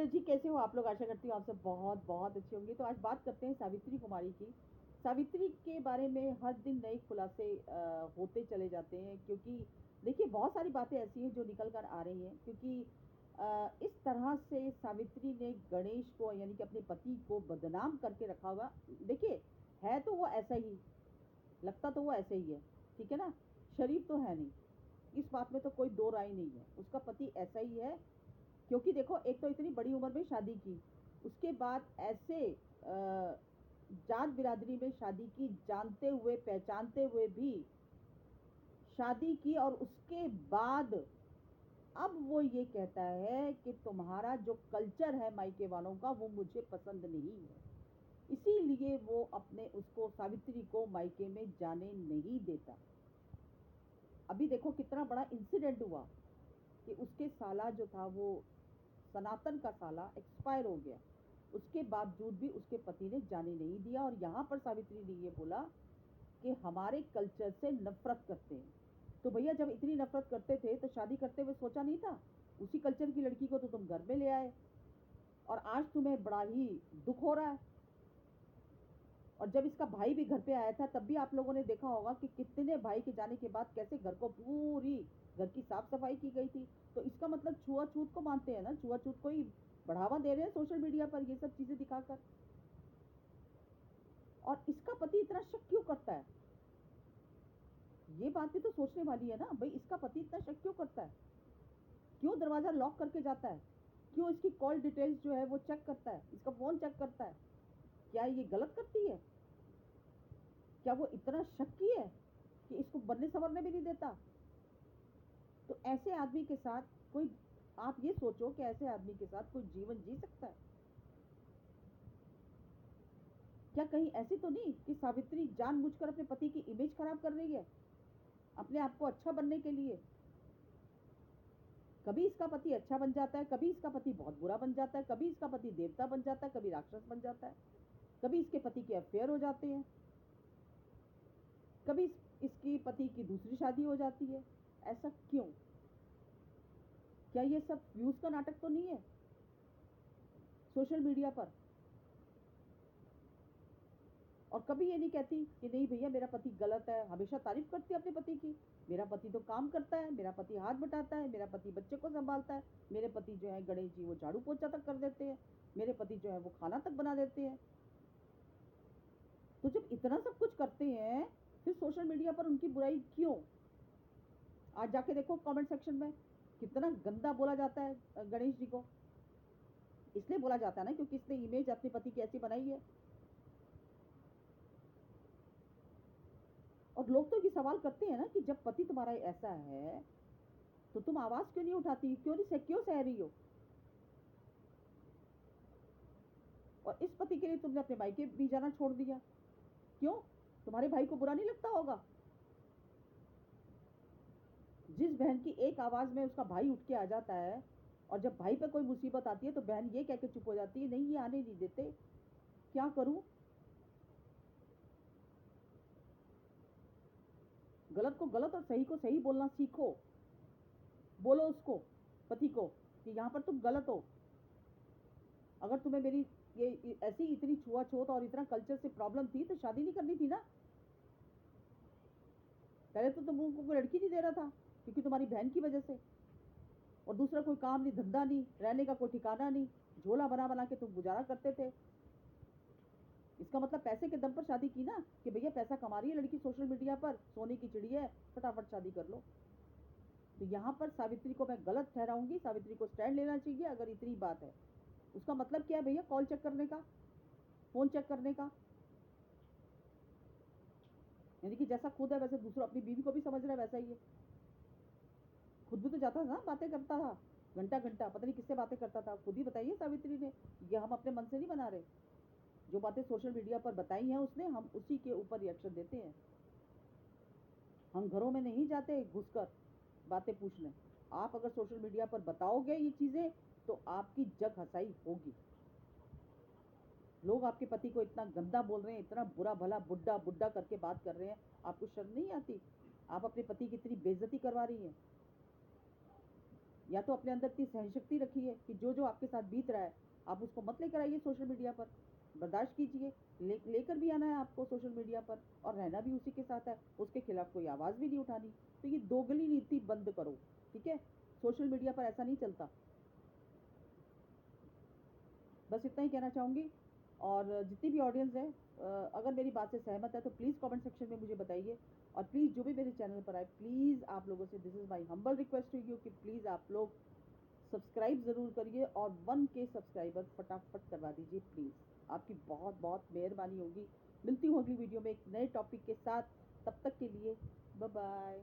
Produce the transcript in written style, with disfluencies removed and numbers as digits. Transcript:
Hello जी, कैसे हो आप लोग? आशा करती हूँ आप सब बहुत बहुत अच्छे होंगे। तो आज बात करते हैं सावित्री कुमारी की। सावित्री के बारे में हर दिन नए खुलासे होते चले जाते हैं, क्योंकि देखिए बहुत सारी बातें ऐसी हैं जो निकल कर आ रही हैं। क्योंकि इस तरह से सावित्री ने गणेश को यानी कि अपने पति को बदनाम करके रखा हुआ। देखिए, है तो वो ऐसा ही, लगता तो वो ऐसे ही है, ठीक है ना। शरीफ तो है नहीं, इस बात में तो कोई दो राय नहीं है। उसका पति ऐसा ही है। क्योंकि देखो, एक तो इतनी बड़ी उम्र में शादी की, उसके बाद ऐसे जात बिरादरी में शादी की, जानते हुए पहचानते हुए भी शादी की, और उसके बाद अब वो ये कहता है कि तुम्हारा जो कल्चर है मायके वालों का वो मुझे पसंद नहीं है, इसीलिए वो अपने उसको सावित्री को मायके में जाने नहीं देता। अभी देखो कितना बड़ा इंसिडेंट हुआ कि उसके साला जो था वो सनातन का साला एक्सपायर हो गया, उसके बावजूद भी उसके पति ने जाने नहीं दिया। और यहाँ पर सावित्री ने ये बोला कि हमारे कल्चर से नफरत करते हैं। तो भैया, जब इतनी नफरत करते थे तो शादी करते हुए सोचा नहीं था? उसी कल्चर की लड़की को तो तुम घर में ले आए, और आज तुम्हें बड़ा ही दुख हो रहा है। और जब इसका भाई भी घर पे आया था तब भी आप लोगों ने देखा होगा कि कितने भाई के जाने के बाद कैसे घर को पूरी घर की साफ सफाई की गई थी। तो इसका मतलब छुआछूत को मानते हैं ना, छुआछूत को ही बढ़ावा दे रहे हैं सोशल मीडिया पर ये सब चीजें दिखाकर। और इसका पति इतना शक क्यों करता है? ये बात भी तो सोचने वाली है ना भाई, इसका पति इतना शक क्यों करता है? क्यों दरवाजा लॉक करके जाता है? क्यों इसकी कॉल डिटेल्स जो है वो चेक करता है, इसका फोन चेक करता है? क्या ये गलत करती है? क्या वो इतना शक्की है कि इसको बनने संवरने भी नहीं देता? तो ऐसे आदमी के साथ कोई, आप ये सोचो कि ऐसे आदमी के साथ कोई जीवन जी सकता है? क्या कहीं ऐसी तो नहीं कि सावित्री जानबूझकर अपने पति की इमेज खराब कर रही है अपने आप को अच्छा बनने के लिए? कभी इसका पति अच्छा बन जाता है, कभी इसका पति बहुत बुरा बन जाता है, कभी इसका पति देवता बन जाता है, कभी राक्षस बन जाता है, कभी इसके पति के अफेयर हो जाते हैं, कभी इसकी पति की दूसरी शादी हो जाती है। ऐसा क्यों? क्या ये सब व्यूज का नाटक तो नहीं है सोशल मीडिया पर? और कभी ये नहीं कहती कि नहीं भैया मेरा पति गलत है, हमेशा तारीफ करती है अपने पति की। मेरा पति तो काम करता है, मेरा पति हाथ बटाता है, मेरा पति बच्चे को संभालता है, मेरे पति जो है गणेश जी वो झाड़ू पोछा तक कर देते हैं, मेरे पति जो है वो खाना तक बना देते हैं। तो जब इतना सब कुछ करते हैं फिर सोशल मीडिया पर उनकी बुराई क्यों? आज जाके देखो कमेंट सेक्शन में कितना गंदा बोला जाता है गणेश जी को। इसलिए बोला जाता है ना क्योंकि इसने इमेज अपने पति की ऐसी बनाई है। और लोग तो ये सवाल करते हैं ना कि जब पति तुम्हारा ऐसा है तो तुम आवाज क्यों नहीं उठाती, क्यों सह रही हो? और इस पति के लिए तुमने अपने भाई के भी जाना छोड़ दिया, क्यों? तुम्हारे भाई को बुरा नहीं लगता होगा? जिस बहन की एक आवाज में उसका भाई उठ के आ जाता है, और जब भाई पर कोई मुसीबत आती है तो बहन ये कह के चुप हो जाती है, नहीं ये आने नहीं देते, क्या करूं? गलत को गलत और सही को सही बोलना सीखो। बोलो उसको, पति को, कि यहाँ पर तुम गलत हो। अगर तुम्हें मेरी ये ऐसी इतनी छुआछूत और इतना कल्चर से प्रॉब्लम थी तो शादी नहीं करनी थी ना। पहले तो तुम उनको कोई लड़की नहीं दे रहा था क्योंकि तुम्हारी बहन की वजह से, और दूसरा कोई काम नहीं, धंधा नहीं, रहने का कोई ठिकाना नहीं, झोला बना बना के तुम गुजारा करते थे। इसका मतलब पैसे के दम पर शादी की ना, कि भैया पैसा कमा रही है लड़की सोशल मीडिया पर, सोने की चिड़ी है, फटाफट शादी कर लो। तो यहाँ पर सावित्री को मैं गलत ठहराऊंगी, सावित्री को स्टैंड लेना चाहिए अगर इतनी बात है। उसका मतलब क्या है भैया? कॉल चेक करने का, फोन चेक करने का? यानी कि जैसा खुद है वैसे दूसरा अपनी बीवी को भी समझ रहा है, वैसा ही है। खुद भी तो जाता था ना, बातें करता था घंटा घंटा, पता नहीं किससे बातें करता था, खुद ही बताइए सावित्री ने। ये हम अपने मन से नहीं बना रहे, जो बातें सोशल मीडिया पर बताई हैं उसने, हम उसी के ऊपर रिएक्शन देते हैं। हम घरों में नहीं जाते घुसकर बातें पूछने। आप अगर सोशल मीडिया पर बताओगे ये चीजें तो आपकी जग हंसाई होगी। लोग आपके पति को इतना गंदा बोल रहे हैं, इतना बुरा भला बुड्ढा बुड्ढा करके बात कर रहे हैं, आपको शर्म नहीं आती? आप अपने पति की इतनी बेइज्जती करवा रही हैं। या तो अपने अंदर इतनी सहनशक्ति रखिए कि जो जो आपके साथ बीत रहा है आप उसको मत लेकर आइए सोशल मीडिया पर, बर्दाश्त कीजिए। लेकर भी आना है आपको सोशल मीडिया पर और रहना भी उसी के साथ है, उसके खिलाफ कोई आवाज़ भी नहीं उठानी। तो ये दोगली नीति बंद करो, ठीक है? सोशल मीडिया पर ऐसा नहीं चलता। बस इतना ही कहना चाहूँगी। और जितनी भी ऑडियंस है, अगर मेरी बात से सहमत है तो प्लीज़ कमेंट सेक्शन में मुझे बताइए। और प्लीज़ जो भी मेरे चैनल पर आए, प्लीज़ आप लोगों से this is my humble request to you कि प्लीज़ आप लोग सब्सक्राइब ज़रूर करिए और 1K सब्सक्राइबर फटाफट करवा दीजिए प्लीज़। आपकी बहुत बहुत मेहरबानी होगी। मिलती हूँ अगली वीडियो में एक नए टॉपिक के साथ। तब तक के लिए बाय बाय।